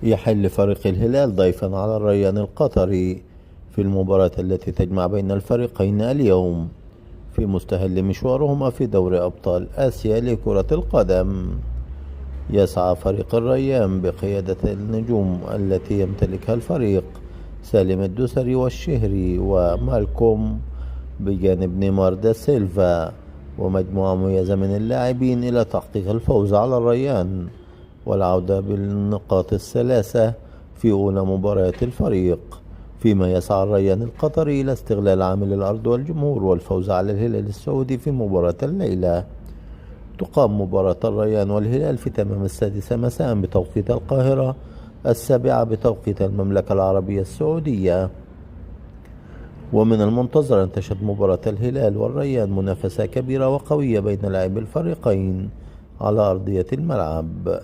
يحل فريق الهلال ضيفا على الريان القطري في المباراة التي تجمع بين الفريقين اليوم في مستهل مشوارهما في دوري أبطال آسيا لكرة القدم. يسعى فريق الريان بقيادة النجوم التي يمتلكها الفريق سالم الدوسري والشهري ومالكوم بجانب نيمار دا سيلفا ومجموعة مميزة من اللاعبين إلى تحقيق الفوز على الريان والعودة بالنقاط الثلاثة في أولى مباريات الفريق، فيما يسعى الريان القطري إلى استغلال عامل الأرض والجمهور والفوز على الهلال السعودي في مباراة الليلة. تقام مباراة الريان والهلال في تمام 6 مساء بتوقيت القاهرة، 7 بتوقيت المملكة العربية السعودية. ومن المنتظر أن تشهد مباراة الهلال والريان منافسة كبيرة وقوية بين لاعبي الفريقين على أرضية الملعب.